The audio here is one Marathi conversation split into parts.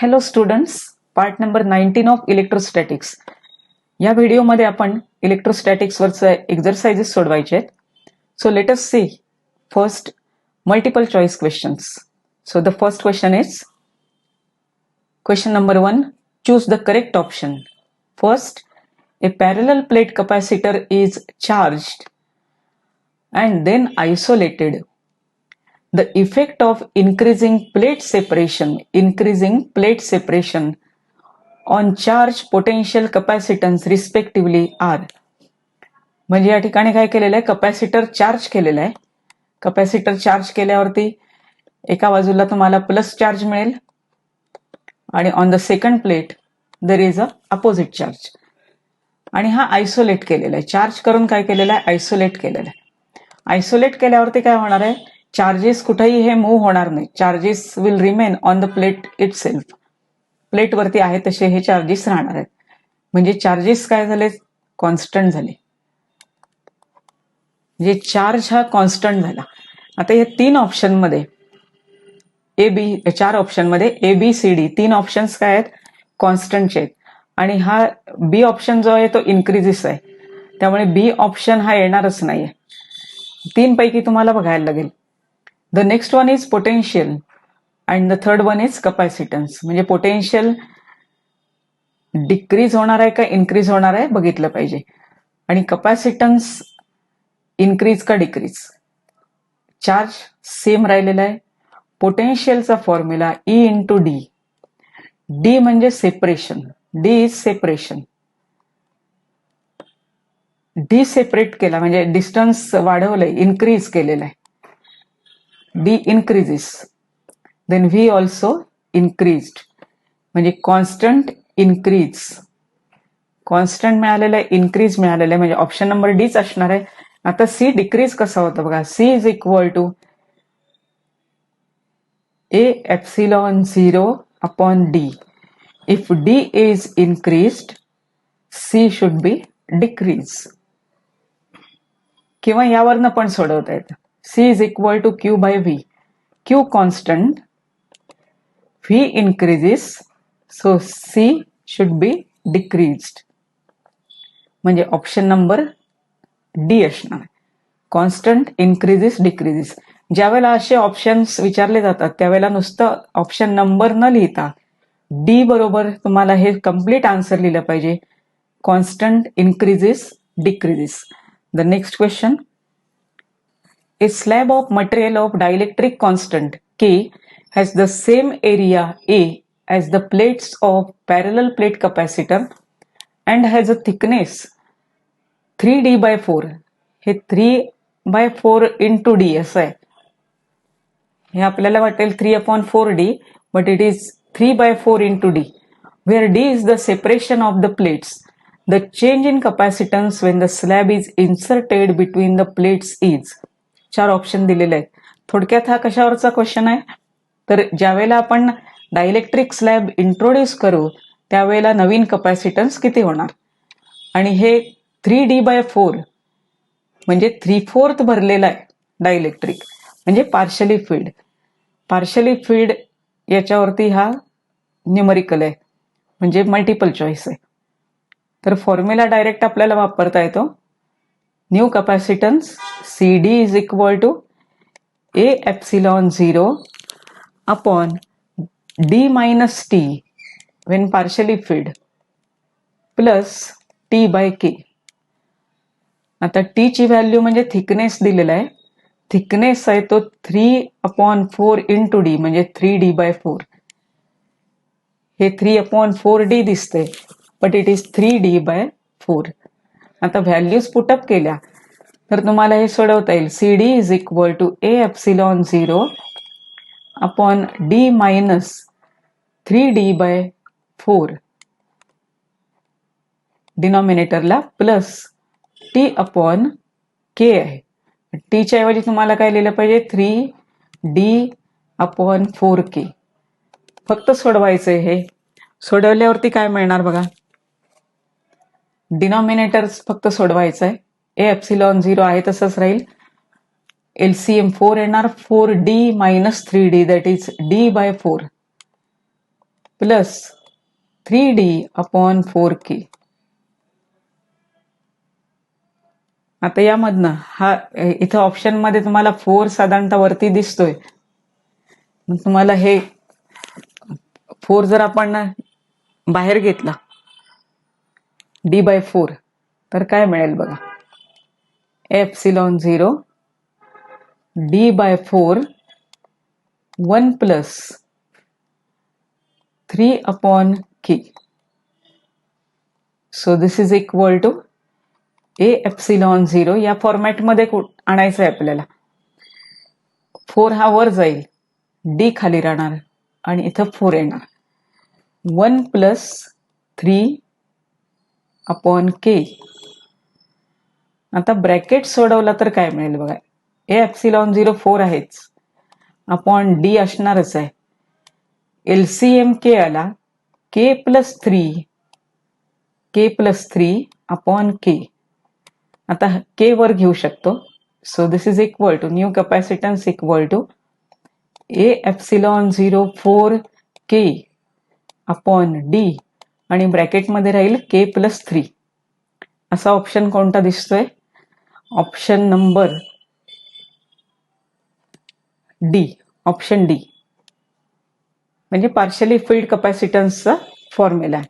Hello students, part number 19 of electrostatics. या व्हिडिओमध्ये आपण इलेक्ट्रोस्टॅटिक्स वरचे एक्सरसाइजेस सोडवायचे आहेत. So let us see first multiple choice questions. So the first question is question number 1. Choose the correct option. First, a parallel plate capacitor is charged and then isolated. The effect of increasing plate separation on charge, potential, capacitance respectively are. म्हणजे या ठिकाणी काय केलेलं आहे, कपॅसिटर चार्ज केलेला आहे. कपॅसिटर चार्ज केल्यावरती एका बाजूला तुम्हाला प्लस चार्ज मिळेल आणि on the second plate there is a opposite charge. आणि हा आयसोलेट केलेला आहे. चार्ज करून काय केलेलं आहे, आयसोलेट केलेलं आहे. आयसोलेट केल्यावरती काय होणार आहे, चार्जेस कुठेही हे मूव्ह होणार नाही. Charges will remain on the plate itself. प्लेटवरती आहे तसे हे चार्जेस राहणार आहेत. म्हणजे चार्जेस काय झाले, कॉन्स्टंट झाले. म्हणजे चार्ज हा कॉन्स्टंट झाला. आता या तीन ऑप्शन मध्ये चार ऑप्शन मध्ये ए बी सी डी तीन ऑप्शन्स काय आहेत, कॉन्स्टंटचे आहेत. आणि हा बी ऑप्शन जो आहे तो इन्क्रीजेस आहे. त्यामुळे बी ऑप्शन हा येणारच नाहीये. तीन पैकी तुम्हाला बघायला लागेल. The next one is potential and the third one is capacitance. म्हणजे पोटेन्शियल डिक्रीज होणार आहे का इन्क्रीज होणार आहे बघितलं पाहिजे. आणि कपॅसिटन्स इन्क्रीज का डिक्रीज. चार्ज सेम राहिलेला आहे. पोटेन्शियलचा formula E into D. D म्हणजे separation. D is separation. D separate केला म्हणजे डिस्टन्स वाढवलंय, इन्क्रीज केलेलं आहे. D increases. Then V also increased. म्हणजे कॉन्स्टंट इन्क्रीज. कॉन्स्टंट मिळालेलं आहे, इन्क्रीज मिळालेलं आहे. म्हणजे ऑप्शन नंबर डीच असणार आहे. आता सी डिक्रीज कसा होता बघा. C is equal to A epsilon 0 upon D. If D is increased, C should be decrease. किंवा यावरनं पण सोडवता येतं. C is equal to Q by V. Q constant, V increases, so C should be decreased. म्हणजे ऑप्शन नंबर डी असणार. Constant, increases, decreases. ज्यावेळेला असे ऑप्शन्स विचारले जातात त्यावेळेला नुसतं ऑप्शन नंबर न लिहिता डी बरोबर तुम्हाला हे कम्प्लीट आन्सर लिहिलं पाहिजे. Constant, increases, decreases. The next question. A slab of material of dielectric constant K has the same area A as the plates of parallel plate capacitor and has a thickness 3D by 4. हे 3/4 into D असं आहे. हे आपल्याला वाटेल 3/4D, but it is 3/4 into D, where D is the separation of the plates. The change in capacitance when the slab is inserted between the plates is. चार ऑप्शन दिलेले आहेत. थोडक्यात हा कशावरचा क्वेश्चन आहे, तर ज्यावेळेला आपण डायलेक्ट्रिक स्लॅब इंट्रोड्यूस करू त्यावेळेला नवीन कपॅसिटन्स किती होणार. आणि हे 3D/4 म्हणजे 3/4 भरलेला आहे डायलेक्ट्रिक. म्हणजे पार्शली फिल्ड. पार्शली फिल्ड याच्यावरती हा न्यूमरिकल आहे, म्हणजे मल्टिपल चॉईस आहे. तर फॉर्म्युला डायरेक्ट आपल्याला वापरता येतो. New capacitance CD is equal to A epsilon 0 upon D minus T when partially filled plus T by K. आता T ची व्हॅल्यू म्हणजे थिकनेस दिलेला आहे. थिकनेस आहे तो 3/4 into D म्हणजे 3D/4. हे 3/4D दिसते, but it is 3D/4. आता व्हॅल्यूज पुटअप केल्या तर तुम्हाला हे सोडवता येईल. CD is equal to A epsilon 0 upon D minus 3D/4 डिनॉमिनेटरला प्लस T अपॉन K आहे. T च्या ऐवजी तुम्हाला काय लिहिलं पाहिजे, 3D/4K. फक्त सोडवायचंय. हे सोडवल्यावरती काय मिळणार बघा. डिनॉमिनेटर फक्त सोडवायचं आहे. ए एप्सिलॉन 0 आहे तसंच राहील. LCM 4 येणार. 4D - 3D that is D/4 plus 3d/4k. आता यामधनं हा इथं ऑप्शन मध्ये तुम्हाला 4 साधारणतः वरती दिसतोय. तुम्हाला हे 4 जर आपण बाहेर घेतला d/4 तर काय मिळेल बघा. ε0 d/4 1 plus 3/k. So this is equal to ε0 या फॉर्मॅटमध्ये आणायचं आहे आपल्याला. 4 हा वर जाईल, d खाली राहणार आणि इथं 4 येणार. 1 प्लस 3/k. आता ब्रॅकेट सोडवला तर काय मिळेल बघा. ε0 4 आहेच, अपॉन d असणारच आहे. LCM k आला k प्लस 3/k. आता k वर घेऊ शकतो. So this is equal to new capacitance equal to ε0 4k upon d आणि ब्रॅकेटमध्ये राहील k प्लस 3. असा ऑप्शन कोणता दिसतोय? Option number D. Option D म्हणजे पार्शली फिल्ड कॅपॅसिटन्सचा फॉर्म्युला आहे.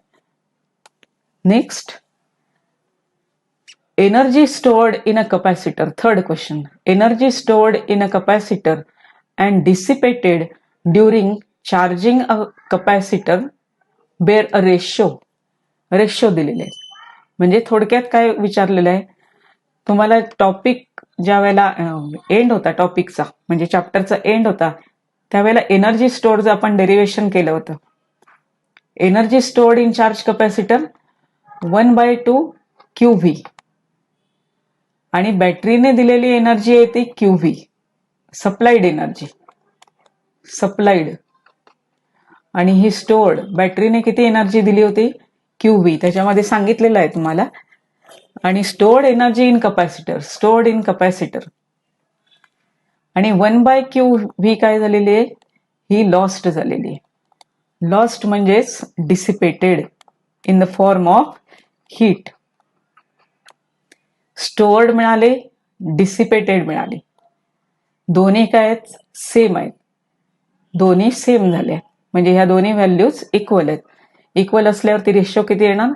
Next, energy stored in a capacitor. Third question, energy stored in a capacitor and dissipated during charging a capacitor bear a ratio दिलेले. म्हणजे थोडक्यात काय विचारलेलं आहे, तुम्हाला टॉपिक ज्या वेळेला एंड होता टॉपिकचा म्हणजे चॅप्टरचा एंड होता त्यावेळेला एनर्जी स्टोअरचं आपण डेरिव्हेशन केलं होतं. Energy stored in charge capacitor 1/2 QV आणि बॅटरीने दिलेली एनर्जी आहे ती QV, सप्लाइड एनर्जी, सप्लाइड. आणि ही स्टोअर्ड, बॅटरीने किती एनर्जी दिली होती? QV, त्याच्यामध्ये सांगितलेलं आहे तुम्हाला. आणि stored energy in capacitor, stored in capacitor. आणि 1/QV काय झालेली आहे? ही लॉस्ट झालेली आहे. लॉस्ट म्हणजेच dissipated in the form of heat. Stored मिळाले, डिसिपेटेड मिळाले. दोन्ही काय आहेत? सेम आहेत. दोन्ही सेम झाले म्हणजे ह्या दोन्ही व्हॅल्यूज इक्वल आहेत. इक्वल असल्यावरती रेशो किती येणार?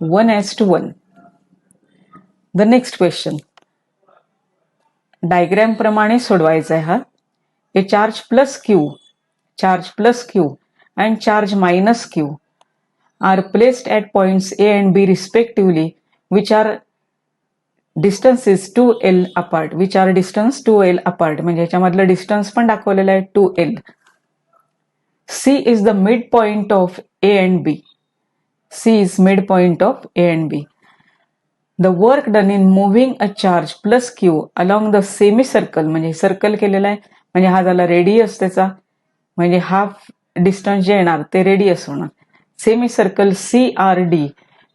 1:1. द नेक्स्ट क्वेश्चन डायग्रॅम प्रमाणे सोडवायचा आहे हा. ए charge plus Q and charge minus q are placed at points A and B respectively, which are distances 2l apart. Which are distance 2l apart. म्हणजे याच्यामधलं डिस्टन्स पण दाखवलेलं आहे 2l. C is the midpoint of A and B. C is midpoint of A and B. The work done in moving a charge plus q along the semicircle म्हणजे सर्कल केलेला आहे म्हणजे हा झाला रेडियस त्याचा, म्हणजे हाफ डिस्टन्स जे येणार ते रेडियस होणार. Semi circle CRD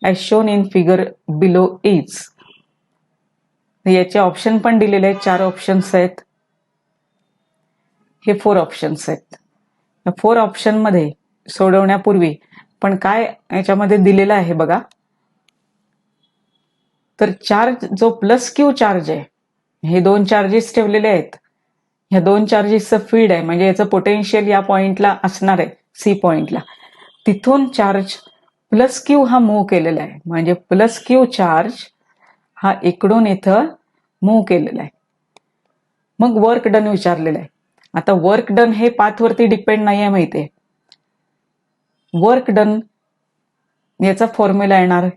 as shown in figure below is. याचे ऑप्शन पण दिलेले आहेत, 4 ऑप्शन्स आहेत. हे 4 ऑप्शन्स आहेत. 4 ऑप्शन मध्ये सोडवण्यापूर्वी पण काय याच्यामध्ये दिलेलं आहे बघा. तर चार्ज जो प्लस क्यू चार्ज आहे, हे 2 चार्जेस ठेवलेले आहेत. ह्या 2 चार्जेसचं फील्ड आहे म्हणजे याचं पोटेन्शियल या पॉइंटला असणार आहे, सी पॉइंटला. तिथून चार्ज प्लस क्यू हा मूव्ह केलेला आहे म्हणजे प्लस क्यू चार्ज हा इकडून इथं मूव्ह केलेला आहे. मग वर्क डन विचारलेलं आहे. आता वर्क डन हे पाथवरती डिपेंड नाही आहे माहितीये. वर्क डन याचा फॉर्म्युला येणार,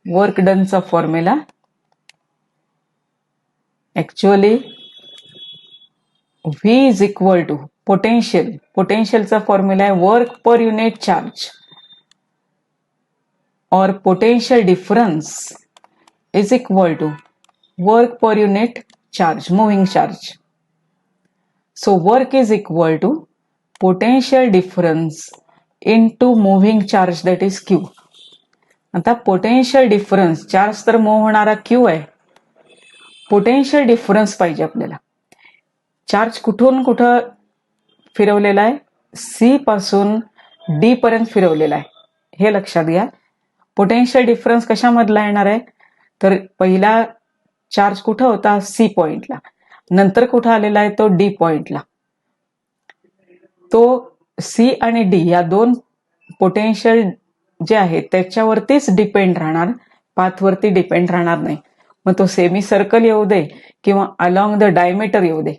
वर्क डनचा formula actually V is equal to potential. पोटेन्शियलचा फॉर्म्युला आहे वर्क पर युनिट चार्ज और potential difference is equal to work per unit charge, moving charge. So work is equal to potential difference into moving charge that is Q. आता पोटेन्शियल डिफरन्स, चार्ज तर मूव्ह होणारा Q आहे, पोटेन्शियल डिफरन्स पाहिजे आपल्याला. चार्ज कुठून कुठं फिरवलेला आहे? C पासून डी पर्यंत फिरवलेला आहे, हे लक्षात घ्या. पोटेन्शियल डिफरन्स कशामधला येणार आहे, तर पहिला चार्ज कुठं होता, सी पॉइंटला, नंतर कुठं आलेला आहे तो डी पॉइंटला. तो सी आणि डी या दोन पोटेन्शियल जे आहे त्याच्यावरतीच डिपेंड राहणार, पाथवरती डिपेंड राहणार नाही. मग तो सेमी सर्कल येऊ दे किंवा अलॉंग द डायमीटर येऊ दे,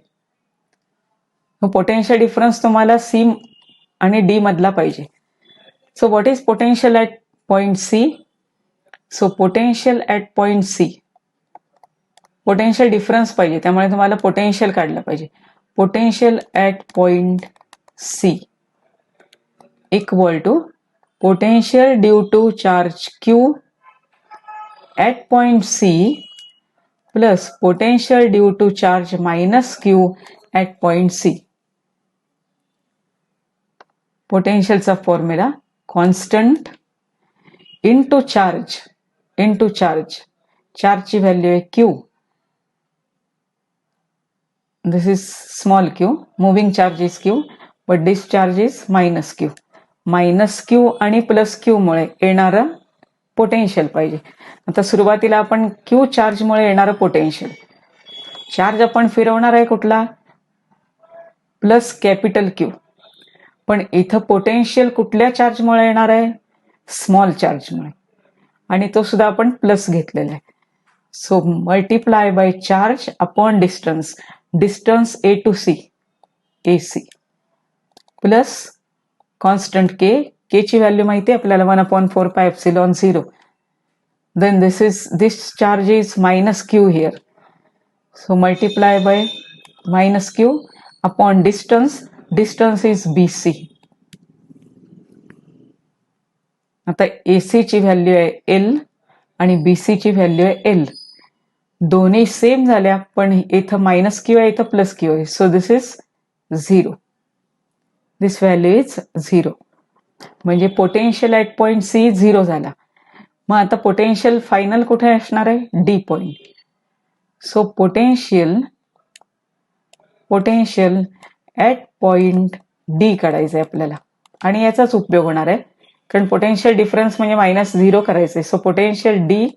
पोटेन्शियल डिफरन्स तुम्हाला सी आणि डी मधला पाहिजे. So what is potential at point C? So potential at point C, potential difference पाहिजे, त्यामुळे तुम्हाला पोटेन्शियल काढलं पाहिजे. Potential at point C equal to potential due to charge Q at point C plus potential due to charge minus Q at point C. Potentialचा फॉर्म्युला कॉन्स्टंट इंटू चार्ज, चार्जची व्हॅल्यू आहे Q. This is small q, moving charge is Q but this charge is minus Q. Minus Q आणि प्लस Q मुळे येणारं पोटेन्शियल पाहिजे. आता सुरुवातीला आपण क्यू चार्जमुळे येणारं पोटेन्शियल, चार्ज आपण फिरवणार आहे कुठला, प्लस कॅपिटल क्यू, पण इथं पोटेन्शियल कुठल्या चार्जमुळे येणार आहे, स्मॉल चार्जमुळे, आणि तो सुद्धा आपण प्लस घेतलेला आहे. So multiply by charge upon distance, distance A to C, A C, plus constant K, K ची व्हॅल्यू माहिती आहे आपल्याला 1/4πε0. Then this charge is minus q here, so multiply by minus q upon distance, distance is bc. आता AC ची व्हॅल्यू आहे L आणि BC ची व्हॅल्यू आहे L, दोन्ही सेम झाल्या, पण इथं मायनस क्यू आहे, इथं प्लस क्यू आहे, so this is 0, this value is 0. म्हणजे पोटेन्शियल ॲट पॉइंट सी 0 झाला. मग आता पोटेन्शियल फायनल कुठे असणार आहे, D point. So potential at point D काढायचं आहे आपल्याला, आणि याचाच उपयोग होणार आहे, कारण पोटेन्शियल डिफरन्स म्हणजे -0 करायचं आहे. So potential D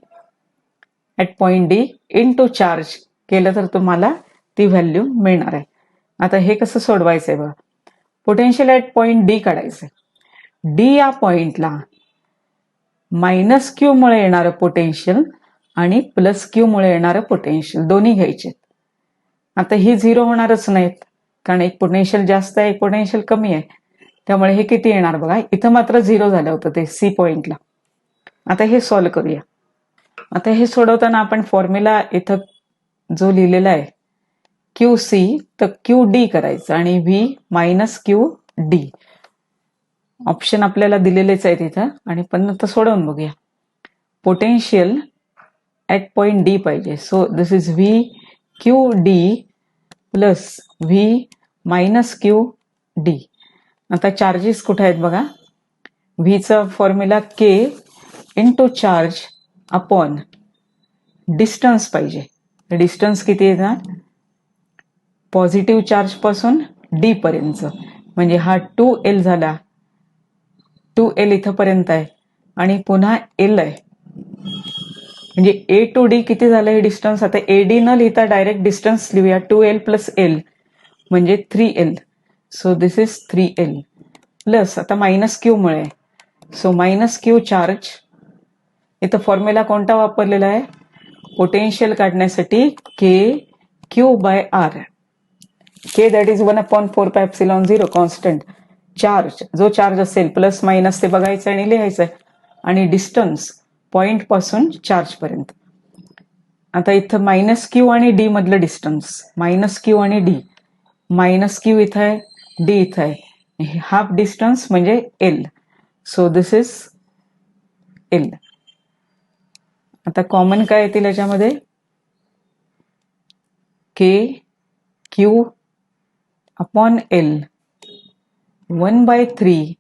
at point D into charge केलं तर तुम्हाला ती व्हॅल्यू मिळणार आहे. आता हे कसं सोडवायचं आहे बघा, पोटेन्शियल ॲट पॉइंट डी काढायचं आहे. डी या पॉइंटला मायनस क्यू मुळे येणारं पोटेन्शियल आणि प्लस क्यू मुळे येणारं पोटेन्शियल दोन्ही घ्यायचे. आता ही 0 होणारच नाहीत, कारण एक पोटेन्शियल जास्त आहे, एक पोटेन्शियल कमी आहे, त्यामुळे हे किती येणार बघा, इथं मात्र 0 झालं होतं ते सी पॉइंटला. आता हे सॉल्व्ह करूया. आता हे सोडवताना आपण फॉर्म्युला इथं जो लिहिलेला आहे क्यू सी, तर क्यू डी करायचं आणि V minus Q D. Option आपल्याला दिलेलेच आहे तिथं, आणि पण आता सोडवून बघूया. पोटेन्शियल ॲट पॉइंट डी पाहिजे, so this is V Q D plus V minus Q D. आता चार्जेस कुठे आहेत बघा, व्हीचा फॉर्म्युला के इंटू चार्ज अपॉन डिस्टन्स पाहिजे. डिस्टन्स किती येणार, पॉझिटिव्ह चार्ज पासून डी पर्यंत, म्हणजे हा 2L झाला, 2L इथपर्यंत आहे आणि पुन्हा L आहे, म्हणजे A टू D किती झालं हे डिस्टन्स. आता AD न लिहिता डायरेक्ट डिस्टन्स लिहूया, 2L प्लस L म्हणजे 3L. So this is 3L plus आता मायनस क्यू मुळे, सो मायनस क्यू चार्ज. इथं फॉर्म्युला कोणता वापरलेला आहे, पोटेन्शियल काढण्यासाठी K Q by R. K that is 1/4πε0 constant. Charge जो चार्ज असेल प्लस मायनस ते बघायचं आणि लिहायचं आहे, आणि डिस्टन्स पॉइंट पासून चार्ज पर्यंत. आता इथं मायनस क्यू आणि डी मधलं डिस्टन्स, मायनस क्यू आणि डी, मायनस क्यू इथं आहे, डी इथं आहे, हाफ डिस्टन्स म्हणजे L. So this is L. आता कॉमन काय येतील याच्यामध्ये, के क्यू अपॉन एल 1/3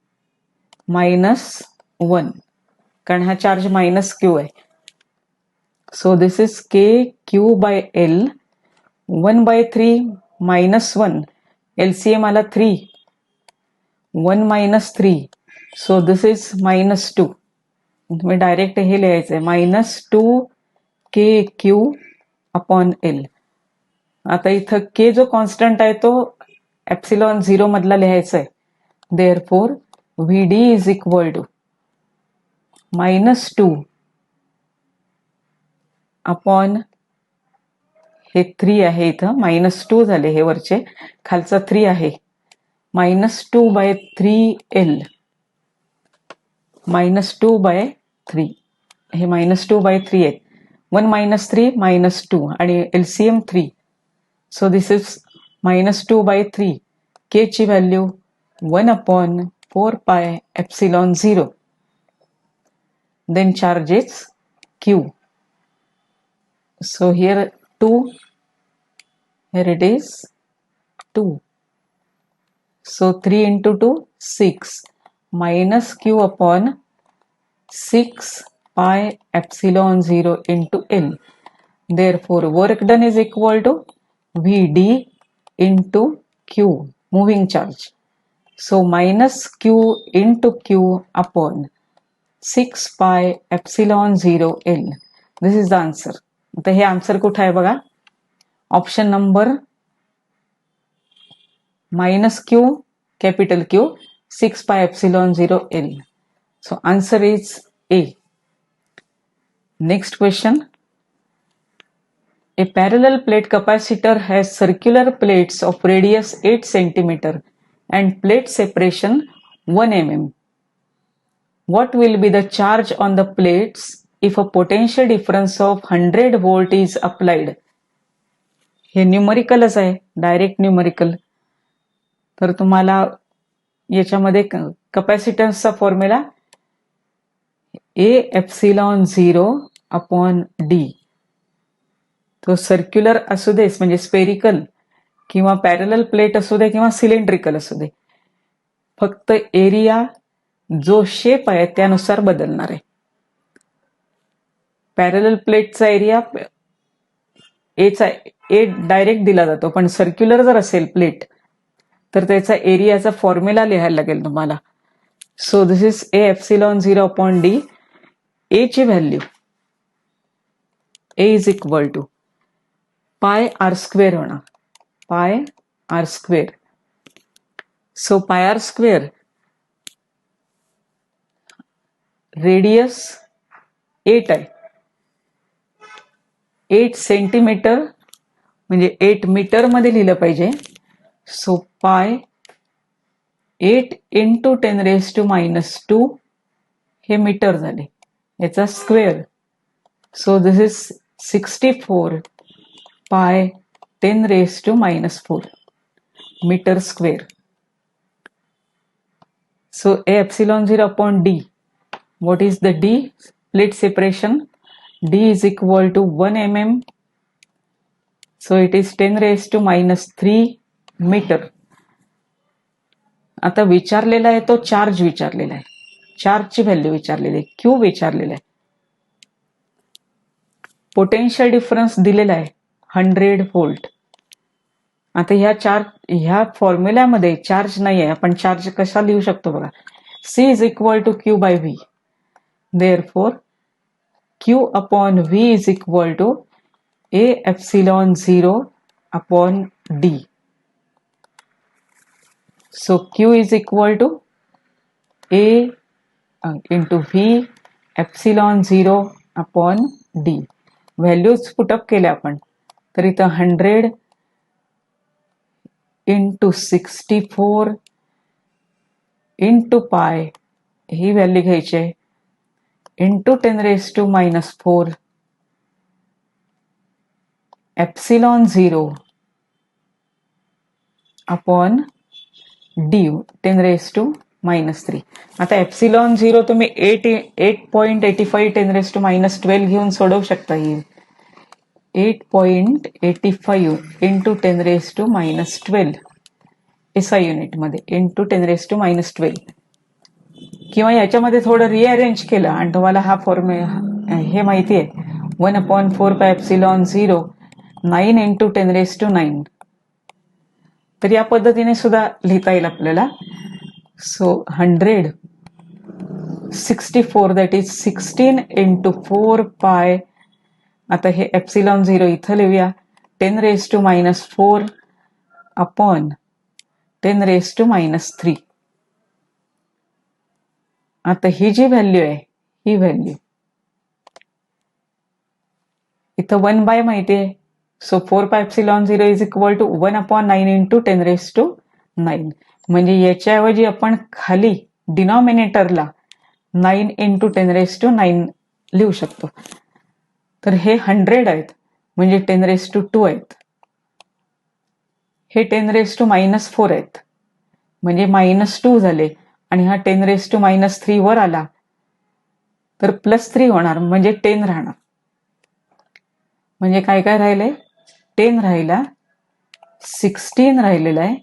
मायनस 1, कारण हा चार्ज मायनस क्यू आहे. So this is K Q by L 1/3 minus 1, LCM आला 3, 1 मायनस 3 सो दिस इज -2. तुम्ही डायरेक्ट हे लिहायचंय -2kq/L. आता इथं k जो कॉन्स्टंट आहे तो एप्सिलॉन 0 मधला लिहायचा आहे. Therefore VD is equal to -2 upon हे 3 आहे इथं -2 झाले हे वरचे, खालचा 3 आहे, -2/3L -2/3 हे -2/3 आहेत. 1 - 3 -2 आणि LCM 3. So this is -2/3. k ची value 1/4πε0. Then charges Q. So here 2, here it is 2. So 3 into 2, 6 minus Q upon 6πε0 into L. Therefore, work done is equal to VD into Q, moving charge. So minus Q into Q upon 6πε0 L. This is the answer. आता हे आन्सर कुठे आहे बघा, option number -Q, capital Q, 6πε0 L. So answer is A. Next question. A parallel plate capacitor has circular plates of radius 8 cm and plate separation 1 mm. What will be the charge on the plates if a potential difference of 100 volt is applied? हे न्यूमरिकलच आहे, डायरेक्ट न्यूमरिकल. तर तुम्हाला याच्यामध्ये कपॅसिटन्सचा फॉर्म्युला A/0/d. तो सर्क्युलर असू दे म्हणजे स्पेरिकल किंवा पॅरलल प्लेट असू दे किंवा सिलेंड्रिकल असू दे, फक्त एरिया जो शेप आहे त्यानुसार बदलणार आहे. पॅरलल प्लेटचा एरिया ए डायरेक्ट दिला जातो, पण सर्क्युलर जर असेल प्लेट तर त्याचा एरियाचा फॉर्म्युला लिहायला लागेल तुम्हाला. So this is A/0/d. A ची value A is equal to πr² होणार, πr². सो πr², रेडियस 8 आहे, 8 सेंटीमीटर म्हणजे 8 मीटर मध्ये लिहिलं पाहिजे. सो पाय 8 into 10⁻², हे मीटर झाले, याचा square. So this is 64 pi 10⁻⁴ metre square. So A/0/d. What is the d? Plate separation. D is equal to 1 mm. So it is 10⁻³ metre. आता विचारलेला आहे तो चार्ज विचारलेला आहे, चार्जची व्हॅल्यू विचारलेली आहे, Q विचारलेला आहे. पोटेन्शियल डिफरन्स दिलेला आहे 100 व्होल्ट. आता ह्या फॉर्म्युल्यामध्ये चार्ज नाही आहे, आपण चार्ज कसा लिहू शकतो बघा, C is equal to Q/V. Therefore, Q/V is equal to A/0/d. So Q is equal to A into V/0/d. Values put up केल्या आपण, तर इथं 100 into 64 into पाय ही व्हॅल्यू घ्यायची आहे, into 10⁻⁴ ε0 d 10⁻³ आता ε0 तुम्ही 8.85 10⁻12 घेऊन सोडवू शकता. ही 8.85 into 10⁻12 SI युनिट मध्ये into 10⁻12, किंवा याच्यामध्ये थोडं रिअरेंज केलं आणि तुम्हाला हा फॉर्म्युला हे माहिती आहे 1/4πε0 9 into 10⁻9, तर या पद्धतीने सुद्धा लिहिता येईल आपल्याला. सो 100 64 दॅट इज 16 इंटू 4 पाय. आता हे एप्सिलॉन 0 इथं लिहूया. 10 raise to -4 upon 10 raise to -3. आता ही जी व्हॅल्यू आहे ही व्हॅल्यू इथं 1 बाय माहिती आहे. So 4 pi epsilon 0 is equal to 1 upon 9 into 10 raise to 9. म्हणजे याच्याऐवजी आपण खाली डिनॉमिनेटरला 9 इंटू 10 रेज टू 9 लिहू शकतो. तर हे 100 आहेत म्हणजे 10 रेज टू 2 आहेत. हे 10 रेज टू -4 आहेत म्हणजे -2 झाले. आणि हा 10 रेज टू -3 वर आला तर +3 होणार म्हणजे 10 राहणार. म्हणजे काय काय राहिलंय? 10 राहिला, 16 राहिलेला आहे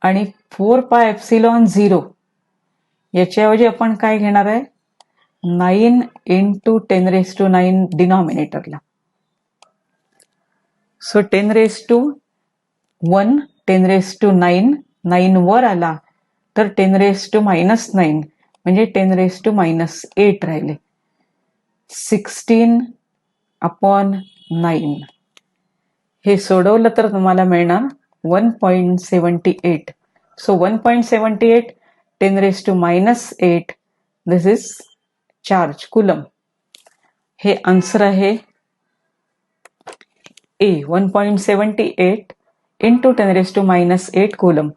आणि 4 पाय एप्सिलॉन 0 याच्याऐवजी आपण काय घेणार आहे? 9 इंटू 10 रेज टू 9 डिनॉमिनेटरला. So 10 raise to 1, 10 raise to 9, 9 वर आला तर 10 रेज टू -9 म्हणजे 10 रेज टू -8 राहिले. 16 अपॉन 9 हे सोडवलं तर तुम्हाला मिळणार 1.78. So 1.78 10 raise to -8 this is charge coulomb. हे आन्सर आहे A. 1.78 into 10 raise to -8 coulomb.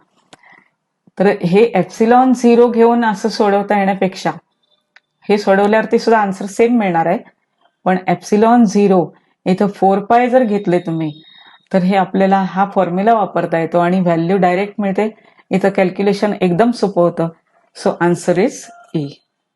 तर हे एप्सिलॉन 0 घेऊन असं सोडवता येण्यापेक्षा हे सोडवल्यावरती सुद्धा आन्सर सेम मिळणार आहे. पण एप्सिलॉन 0 इथं 4 पाय जर घेतले तुम्ही तर हे आपल्याला हा फॉर्म्युला वापरता येतो आणि व्हॅल्यू डायरेक्ट मिळते. इथं कॅल्क्युलेशन एकदम सोपं होतं. So answer is a.